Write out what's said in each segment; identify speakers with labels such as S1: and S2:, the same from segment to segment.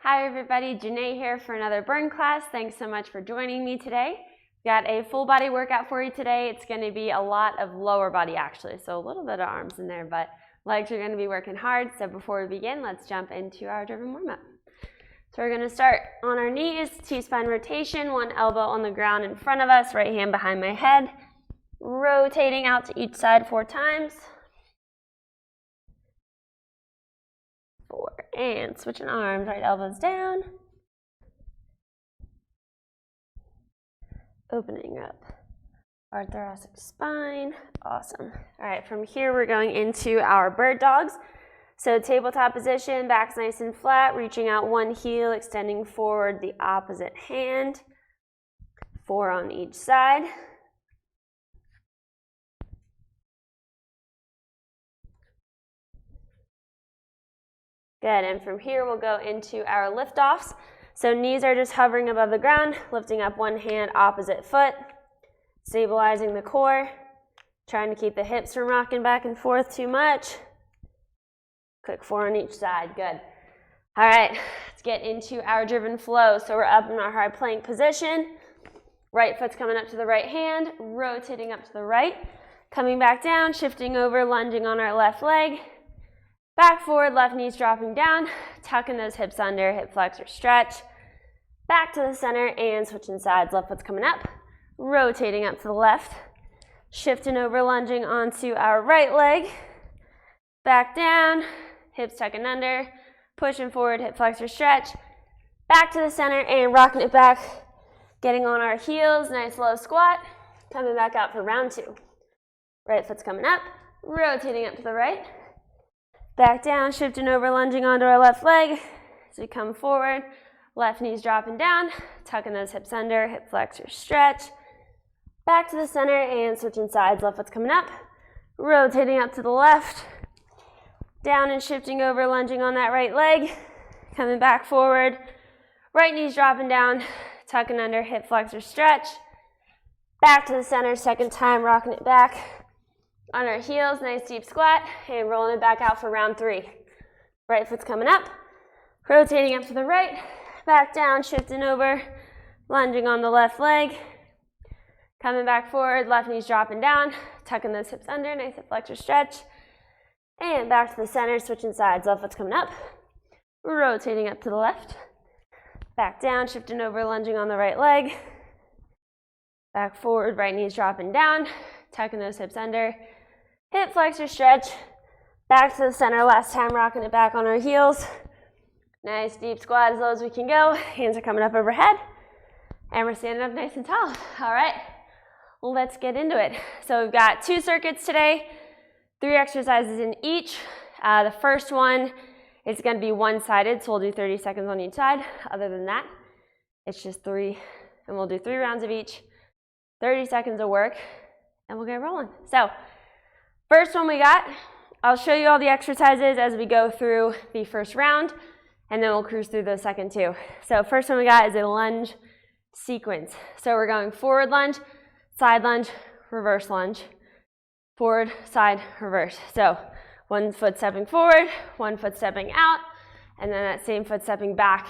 S1: Hi everybody, Janae here for another burn class. Thanks so much for joining me today. Got a full body workout for you today. It's going to be a lot of lower body actually, so a little bit of arms in there, but legs are going to be working hard. So before we begin, let's jump into our driven warm-up. So we're going to start on our knees, T-spine rotation, one elbow on the ground in front of us, right hand behind my head, rotating out to each side 4 times. 4, and switching arms, right elbows down. Opening up our thoracic spine. Awesome. All right, from here we're going into our bird dogs. So tabletop position, back's nice and flat, reaching out one heel, extending forward the opposite hand. 4 on each side. Good, and from here we'll go into our lift-offs. So knees are just hovering above the ground, lifting up one hand, opposite foot, stabilizing the core, trying to keep the hips from rocking back and forth too much. Quick 4 on each side, good. All right, let's get into our driven flow. So we're up in our high plank position. Right foot's coming up to the right hand, rotating up to the right, coming back down, shifting over, lunging on our left leg. Back forward, left knee's dropping down, tucking those hips under, hip flexor stretch. Back to the center and switching sides, left foot's coming up, rotating up to the left, shifting over, lunging onto our right leg. Back down, hips tucking under, pushing forward, hip flexor stretch. Back to the center and rocking it back, getting on our heels, nice low squat, coming back out for round 2. Right foot's coming up, rotating up to the right. Back down, shifting over, lunging onto our left leg. As we come forward, left knee's dropping down, tucking those hips under, hip flexor stretch. Back to the center and switching sides, left foot's coming up, rotating up to the left. Down and shifting over, lunging on that right leg. Coming back forward, right knee's dropping down, tucking under, hip flexor stretch. Back to the center, second time, rocking it back. On our heels, nice deep squat, and rolling it back out for round 3. Right foot's coming up, rotating up to the right, back down, shifting over, lunging on the left leg, coming back forward, left knee's dropping down, tucking those hips under, nice hip flexor stretch, and back to the center, switching sides, left foot's coming up, rotating up to the left, back down, shifting over, lunging on the right leg, back forward, right knee's dropping down, tucking those hips under, hip flexor stretch, back to the center, last time rocking it back on our heels. Nice deep squat as low as we can go. Hands are coming up overhead, and we're standing up nice and tall. All right, well, let's get into it. So we've got 2 circuits today, 3 exercises in each. The first one is going to be one-sided, so we'll do 30 seconds on each side. Other than that, it's just 3, and we'll do 3 rounds of each, 30 seconds of work, and we'll get rolling. So first one we got, I'll show you all the exercises as we go through the first round, and then we'll cruise through the second 2. So first one we got is a lunge sequence. So we're going forward lunge, side lunge, reverse lunge, forward, side, reverse. So 1 foot stepping forward, 1 foot stepping out, and then that same foot stepping back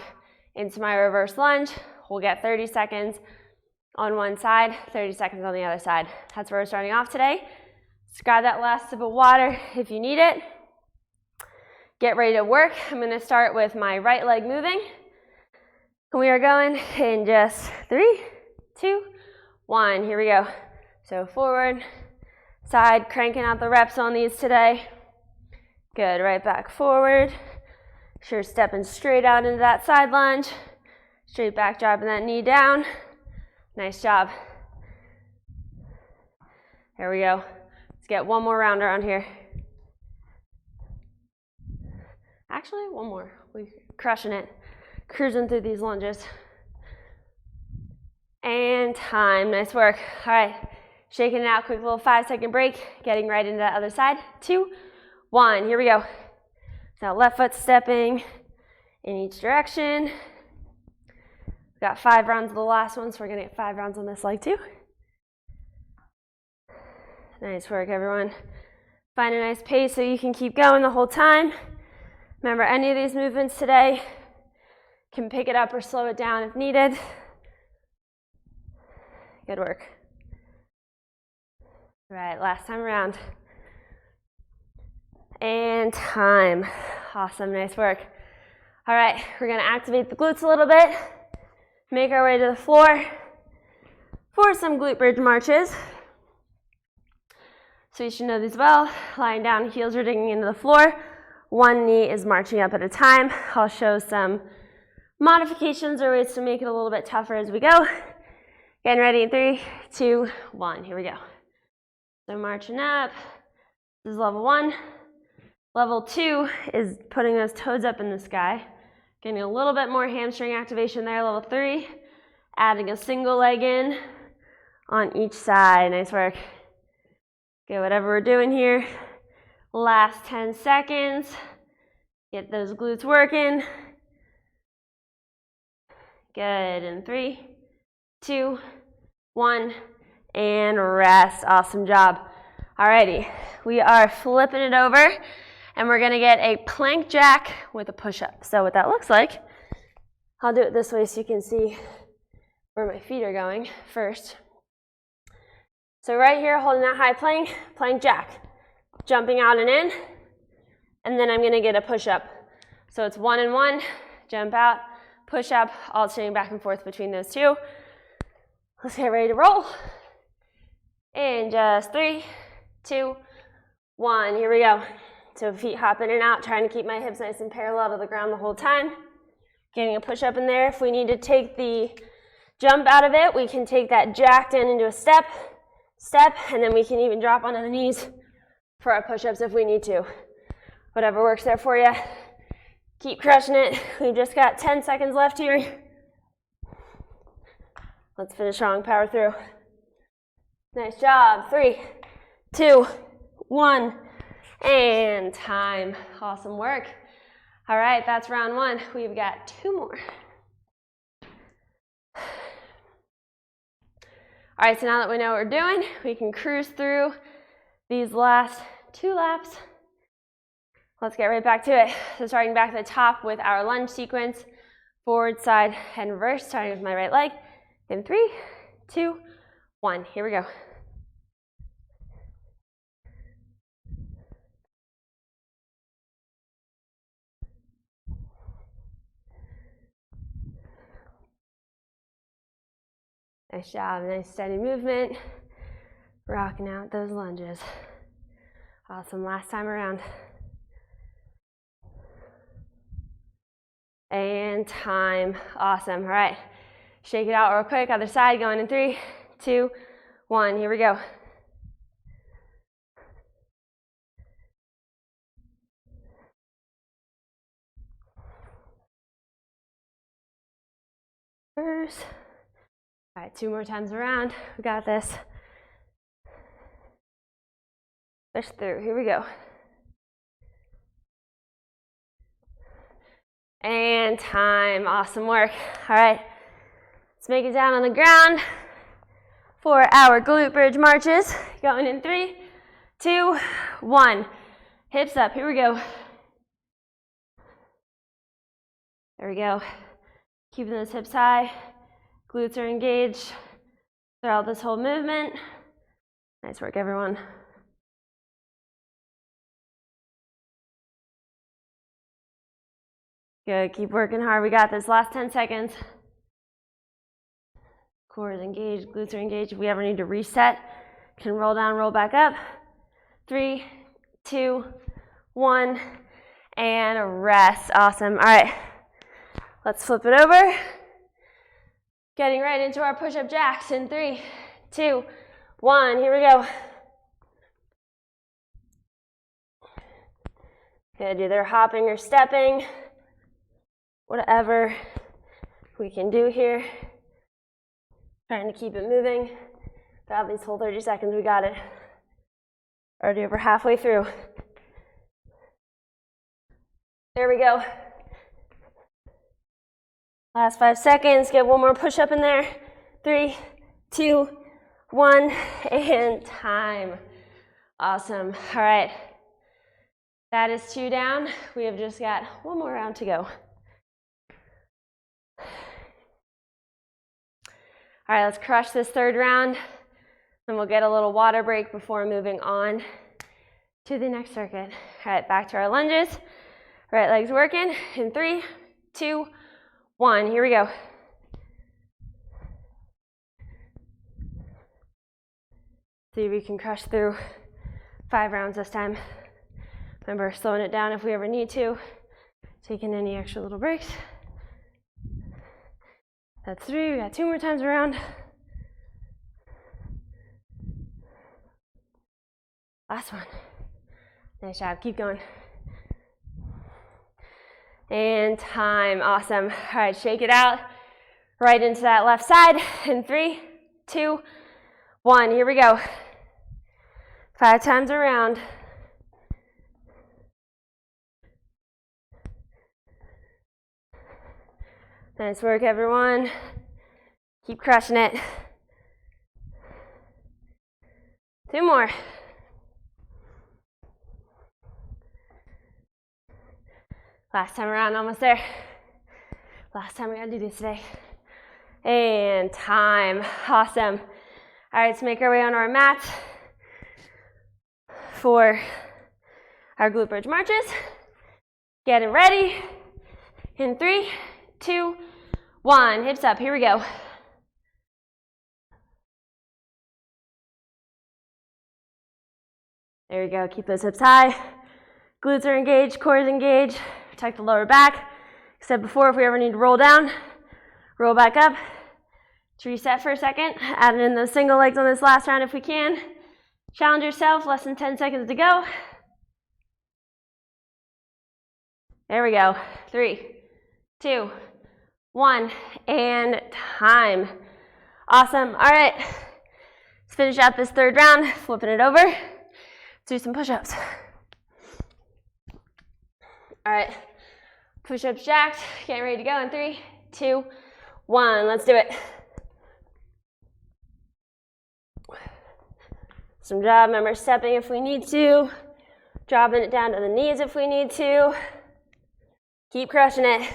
S1: into my reverse lunge. We'll get 30 seconds on one side, 30 seconds on the other side. That's where we're starting off today. Just grab that last sip of water if you need it. Get ready to work. I'm going to start with my right leg moving. We are going in just 3, 2, 1. Here we go. So forward, side, cranking out the reps on these today. Good, right back forward. Sure, stepping straight out into that side lunge. Straight back, dropping that knee down. Nice job. There we go. Let's get one more round around here. Actually, one more. We're crushing it. Cruising through these lunges. And time. Nice work. All right. Shaking it out. Quick little 5-second break. Getting right into that other side. 2, 1. Here we go. Now left foot stepping in each direction. We've got 5 rounds of the last one, so we're going to get 5 rounds on this leg too. Nice work, everyone. Find a nice pace so you can keep going the whole time. Remember, any of these movements today Can pick it up or slow it down if needed. Good work. All right, last time around. And time. Awesome, nice work. All right, we're gonna activate the glutes a little bit. Make our way to the floor for some glute bridge marches. So you should know these well. Lying down, heels are digging into the floor. One knee is marching up at a time. I'll show some modifications or ways to make it a little bit tougher as we go. Getting ready in 3, 2, 1. Here we go. So marching up. This is level 1. Level 2 is putting those toes up in the sky. Getting a little bit more hamstring activation there. Level 3, adding a single leg in on each side. Nice work. Okay, whatever we're doing here. Last 10 seconds. Get those glutes working. Good. In 3, 2, 1, and rest. Awesome job. Alrighty, we are flipping it over, and we're gonna get a plank jack with a push-up. So what that looks like, I'll do it this way so you can see where my feet are going first. So right here, holding that high plank, plank jack. Jumping out and in, and then I'm gonna get a push-up. So it's 1 and 1, jump out, push up, alternating back and forth between those two. Let's get ready to roll. And just 3, 2, 1, here we go. So feet hop in and out, trying to keep my hips nice and parallel to the ground the whole time. Getting a push-up in there. If we need to take the jump out of it, we can take that jacked in into a step, and then we can even drop onto the knees for our push-ups if we need to. Whatever works there for you. Keep crushing it. We've just got 10 seconds left here. Let's finish strong, power through. Nice job. 3, 2, 1, and time. Awesome work. All right, that's round 1. We've got 2 more. All right, so now that we know what we're doing, we can cruise through these last 2 laps. Let's get right back to it. So starting back at the top with our lunge sequence, forward, side, and reverse, starting with my right leg. In 3, 2, 1, here we go. Nice job, nice steady movement. Rocking out those lunges. Awesome, last time around. And time, awesome. All right, shake it out real quick. Other side, going in 3, 2, 1, here we go. First. All right, 2 more times around. We got this. Push through, here we go. And time, awesome work. All right, let's make it down on the ground for our glute bridge marches. Going in 3, 2, 1. Hips up, here we go. There we go. Keeping those hips high. Glutes are engaged throughout this whole movement. Nice work, everyone. Good, keep working hard. We got this. Last 10 seconds. Core is engaged, glutes are engaged. If we ever need to reset, can roll down, roll back up. 3, 2, 1, and rest. Awesome. All right, let's flip it over. Getting right into our push-up jacks in 3, 2, 1. Here we go. Good, either hopping or stepping. Whatever we can do here. Trying to keep it moving. Throughout these whole 30 seconds, we got it. Already over halfway through. There we go. Last 5 seconds, get one more push-up in there. 3, 2, 1, and time. Awesome. All right. That is 2 down. We have just got 1 more round to go. All right, let's crush this third round. Then we'll get a little water break before moving on to the next circuit. All right, back to our lunges. Right leg's working in 3, 2, 1. Here we go. See if we can crush through 5 rounds this time. Remember, slowing it down if we ever need to. Taking any extra little breaks. That's 3. We got 2 more times around. Last one. Nice job. Keep going. And time. Awesome. All right, shake it out. Right into that left side. In 3, 2, 1. Here we go. 5 times around. Nice work, everyone. Keep crushing it. 2 more. Last time around, almost there. Last time we gotta do this today. And time. Awesome. All right, let's make our way on our mat for our glute bridge marches. Getting ready. In 3, 2, 1. Hips up. Here we go. There we go. Keep those hips high. Glutes are engaged. Core is engaged. Protect the lower back. Except before, if we ever need to roll down, roll back up. To reset for a second. Add in those single legs on this last round if we can. Challenge yourself. Less than 10 seconds to go. There we go. 3, 2, 1, and time. Awesome. All right. Let's finish out this third round. Flipping it over. Let's do some push-ups. All right. Push-ups jacked. Getting ready to go in 3, 2, 1. Let's do it. Some job. Remember stepping if we need to. Dropping it down to the knees if we need to. Keep crushing it.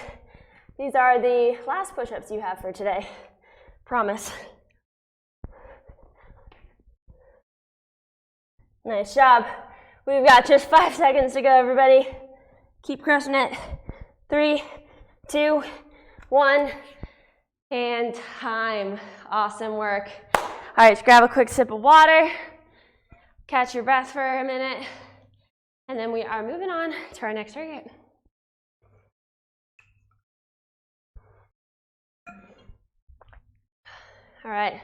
S1: These are the last push-ups you have for today. Promise. Nice job. We've got just 5 seconds to go, everybody. Keep crushing it. 3, 2, 1, and time. Awesome work. All right, just grab a quick sip of water. Catch your breath for a minute. And then we are moving on to our next circuit. All right,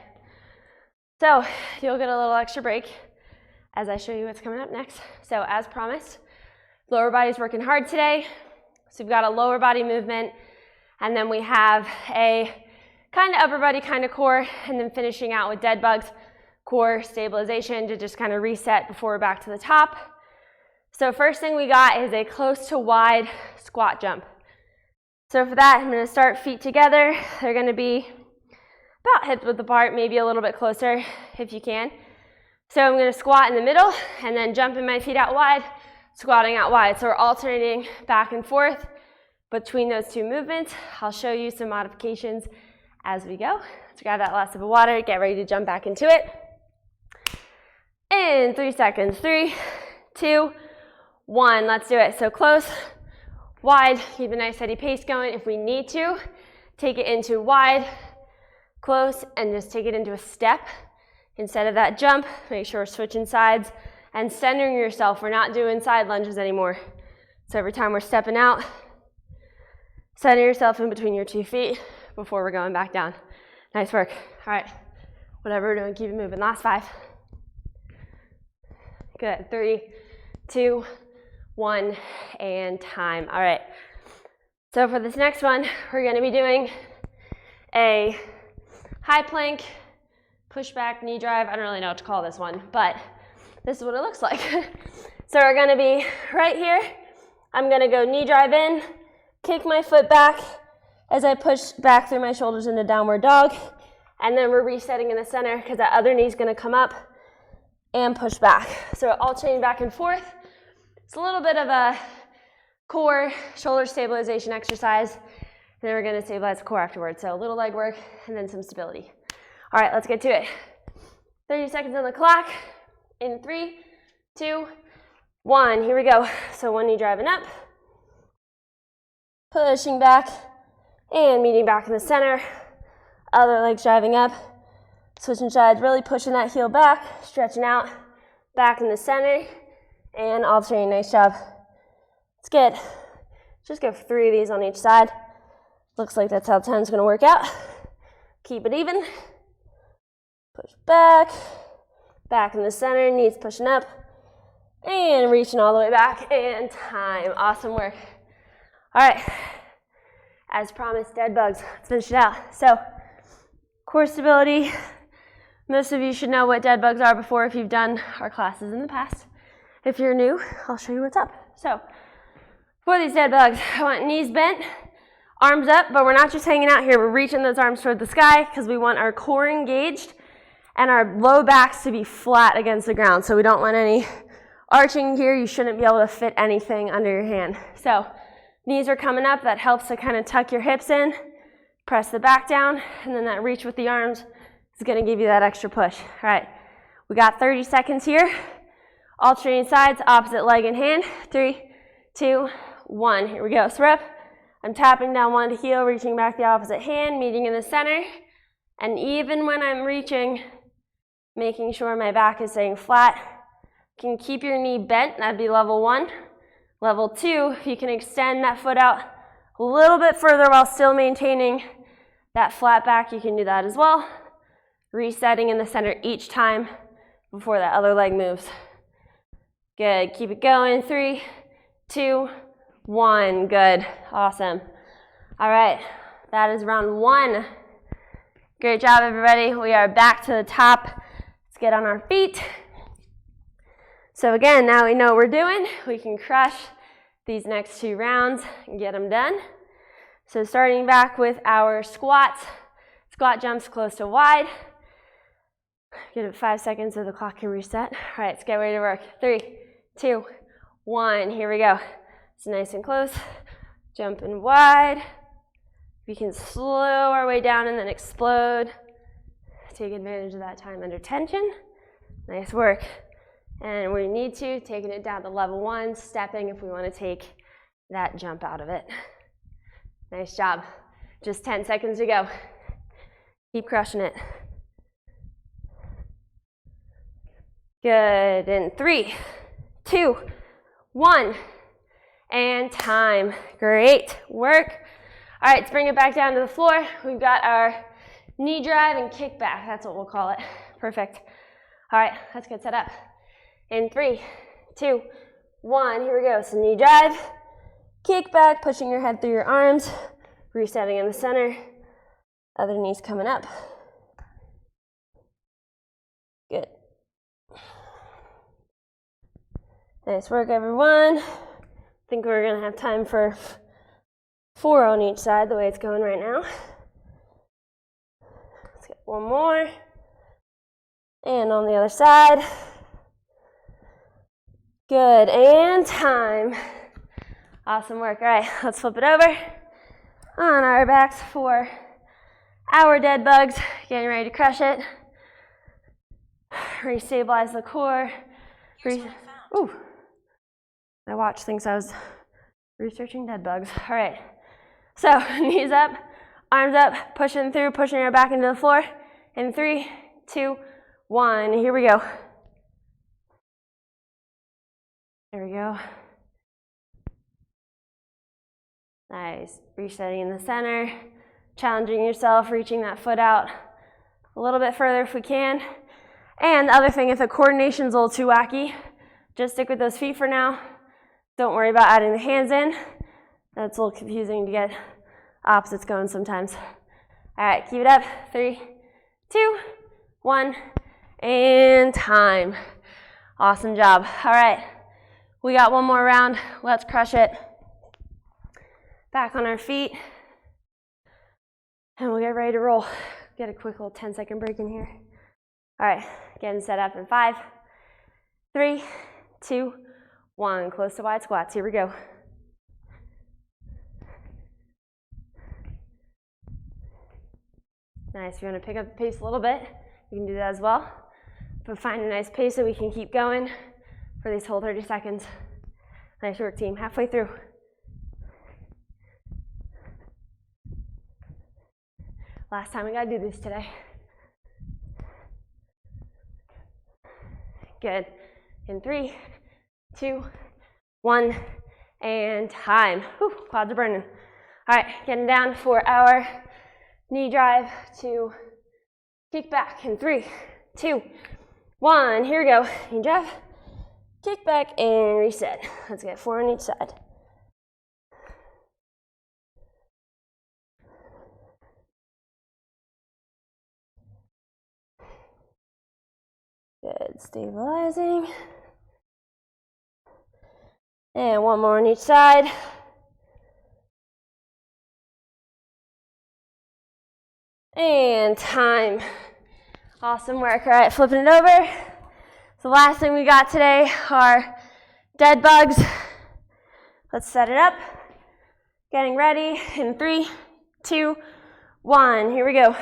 S1: so you'll get a little extra break as I show you what's coming up next. So as promised, lower body's working hard today. So we've got a lower body movement, and then we have a kind of upper body, kind of core, and then finishing out with dead bugs, core stabilization to just kind of reset before we're back to the top. So first thing we got is a close to wide squat jump. So for that, I'm going to start feet together. They're going to be about hip width apart, maybe a little bit closer if you can. So I'm going to squat in the middle and then jumping my feet out wide, squatting out wide. So we're alternating back and forth between those two movements. I'll show you some modifications as we go. Let's grab that last sip of water, get ready to jump back into it. In 3 seconds, 3, 2, 1, let's do it. So close, wide, keep a nice steady pace going. If we need to, take it into wide, close, and just take it into a step. Instead of that jump, make sure we're switching sides and centering yourself. We're not doing side lunges anymore. So every time we're stepping out, center yourself in between your 2 feet before we're going back down. Nice work. All right, whatever we're doing, keep it moving. Last 5. Good. 3, 2, 1, and time. All right. So for this next one, we're going to be doing a high plank, push back, knee drive. I don't really know what to call this one, but this is what it looks like. So we're going to be right here. I'm going to go knee drive in, kick my foot back as I push back through my shoulders into downward dog, and then we're resetting in the center because that other knee is going to come up and push back. So alternating back and forth. It's a little bit of a core shoulder stabilization exercise, and then we're going to stabilize the core afterwards. So a little leg work and then some stability. All right, let's get to it. 30 seconds on the clock. In 3, 2, 1. Here we go. So one knee driving up, pushing back, and meeting back in the center. Other legs driving up, switching sides, really pushing that heel back, stretching out, back in the center, and alternating. Nice job. Let's just go 3 of these on each side. Looks like that's how 10 is going to work out. Keep it even. Push back, back in the center, knees pushing up, and reaching all the way back, and time. Awesome work. All right, as promised, dead bugs. Let's finish it out. So, core stability. Most of you should know what dead bugs are before if you've done our classes in the past. If you're new, I'll show you what's up. So, for these dead bugs, I want knees bent, arms up, but we're not just hanging out here. We're reaching those arms toward the sky because we want our core engaged and our low backs to be flat against the ground. So we don't want any arching here. You shouldn't be able to fit anything under your hand. So knees are coming up. That helps to kind of tuck your hips in, press the back down, and then that reach with the arms is going to give you that extra push. All right, we got 30 seconds here. Alternating sides, opposite leg and hand. 3, 2, 1. Here we go. So rep. I'm tapping down one heel, reaching back the opposite hand, meeting in the center. And even when I'm reaching, making sure my back is staying flat. You can keep your knee bent, that'd be level 1. Level 2, if you can extend that foot out a little bit further while still maintaining that flat back, you can do that as well. Resetting in the center each time before that other leg moves. Good, keep it going. 3, 2, 1, good, awesome. All right, that is round 1. Great job, everybody. We are back to the top. Let's get on our feet. So again, now we know what we're doing. We can crush these next 2 rounds and get them done. So starting back with our squats. Squat jumps close to wide. Give it 5 seconds so the clock can reset. All right, let's get ready to work. 3, 2, 1. Here we go. It's nice and close. Jumping wide. We can slow our way down and then explode. Take advantage of that time under tension. Nice work. And we need to, taking it down to level 1, stepping if we want to take that jump out of it. Nice job. Just 10 seconds to go. Keep crushing it. Good. In 3, 2, 1, and time. Great work. All right, let's bring it back down to the floor. We've got our knee drive and kick back. That's what we'll call it. Perfect. All right, let's get set up. In 3, 2, 1, here we go. So knee drive, kick back, pushing your head through your arms, resetting in the center. Other knee's coming up. Good. Nice work, everyone. I think we're gonna have time for 4 on each side, the way it's going right now. Let's get one more. And on the other side. Good, and time. Awesome work. All right, let's flip it over. On our backs for our dead bugs. Getting ready to crush it. Restabilize the core. Ooh. My watch thinks I was researching dead bugs. All right. So, knees up, arms up, pushing through, pushing your back into the floor. In 3, 2, 1. Here we go. There we go. Nice. Resetting in the center. Challenging yourself, reaching that foot out a little bit further if we can. And the other thing, if the coordination's a little too wacky, just stick with those feet for now. Don't worry about adding the hands in. That's a little confusing to get opposites going sometimes. All right, keep it up. 3, 2, 1, and time. Awesome job. All right, we got one more round. Let's crush it. Back on our feet. And we'll get ready to roll. Get a quick little 10-second break in here. All right, getting set up in 5, 3, 2, 1. Close to wide squats. Here we go. Nice. If you want to pick up the pace a little bit, you can do that as well. But find a nice pace so we can keep going for these whole 30 seconds. Nice work, team. Halfway through. Last time we got to do this today. Good. In 3, 2, 1, and time. Whew, quads are burning. All right, getting down for our knee drive to kick back in 3, 2, 1. Here we go. Knee drive, kick back, and reset. Let's get 4 on each side. Good, stabilizing. And 1 more on each side. And time. Awesome work. All right, flipping it over. So the last thing we got today are dead bugs. Let's set it up. Getting ready in 3, 2, 1. Here we go.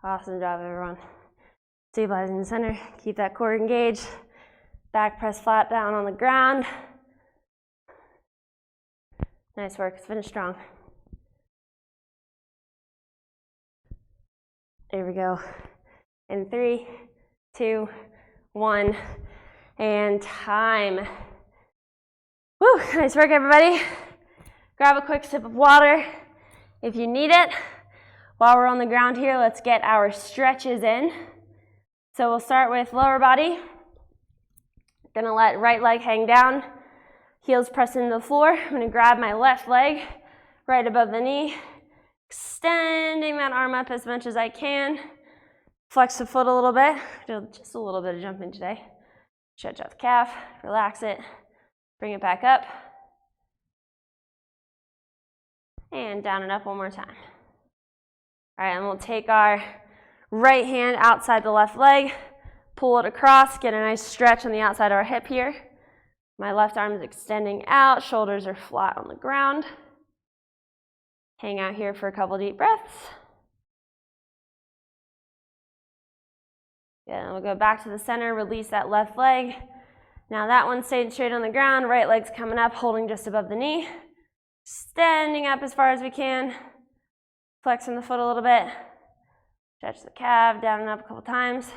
S1: Awesome job, everyone. Stabilizing the center, keep that core engaged. Back press flat down on the ground. Nice work, let's finish strong. There we go. In 3, 2, 1, and time. Woo, nice work, everybody. Grab a quick sip of water if you need it. While we're on the ground here, let's get our stretches in. So we'll start with lower body. Gonna let right leg hang down, heels press into the floor. I'm gonna grab my left leg right above the knee, extending that arm up as much as I can. Flex the foot a little bit, do just a little bit of jumping today. Stretch out the calf, relax it, bring it back up. And down and up one more time. All right, and we'll take our right hand outside the left leg, pull it across, get a nice stretch on the outside of our hip here. My left arm is extending out, shoulders are flat on the ground. Hang out here for a couple deep breaths. Good, and we'll go back to the center, release that left leg. Now that one stayed straight on the ground, right leg's coming up, holding just above the knee. Extending up as far as we can. Flexing the foot a little bit. Stretch the calf, down and up a couple times.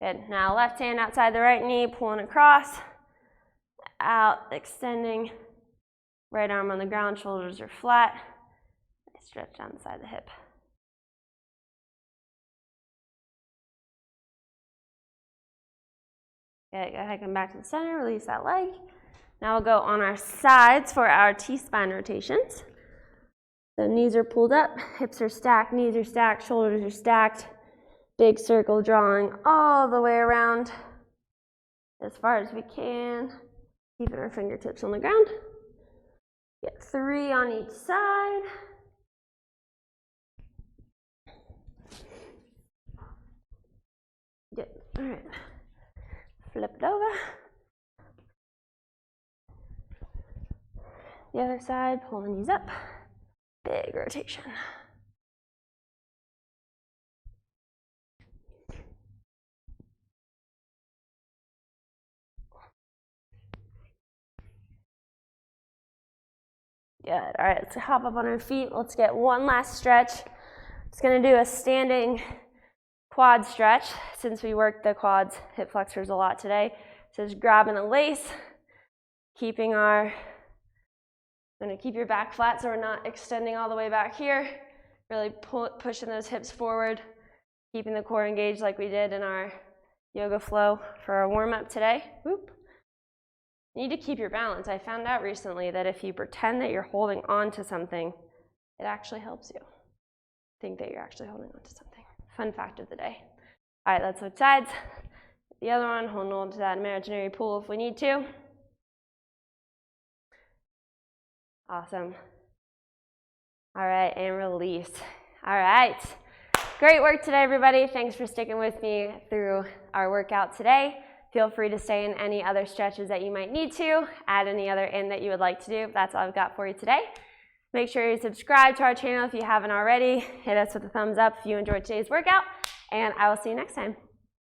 S1: Good. Now left hand outside the right knee, pulling across. Out, extending. Right arm on the ground, shoulders are flat. Stretch down the side of the hip. Good. Go ahead, come back to the center, release that leg. Now we'll go on our sides for our T-spine rotations. So knees are pulled up, hips are stacked, knees are stacked, shoulders are stacked. Big circle drawing all the way around as far as we can. Keeping our fingertips on the ground. Get 3 on each side. Good. All right. Flip it over. The other side, pull the knees up. Big rotation. Good. All right, let's hop up on our feet. Let's get one last stretch. Just going to do a standing quad stretch since we worked the quads, hip flexors a lot today. So just grabbing a lace, keeping our going to keep your back flat so we're not extending all the way back here. Really pushing those hips forward, keeping the core engaged like we did in our yoga flow for our warm-up today. Whoop. You need to keep your balance. I found out recently that if you pretend that you're holding on to something, it actually helps you think that you're actually holding on to something. Fun fact of the day. All right, let's switch sides. The other one, holding on to that imaginary pool if we need to. Awesome. All right, and release. All right. Great work today, everybody. Thanks for sticking with me through our workout today. Feel free to stay in any other stretches that you might need to, add any other in that you would like to do. That's all I've got for you today. Make sure you subscribe to our channel if you haven't already. Hit us with a thumbs up if you enjoyed today's workout, and I will see you next time.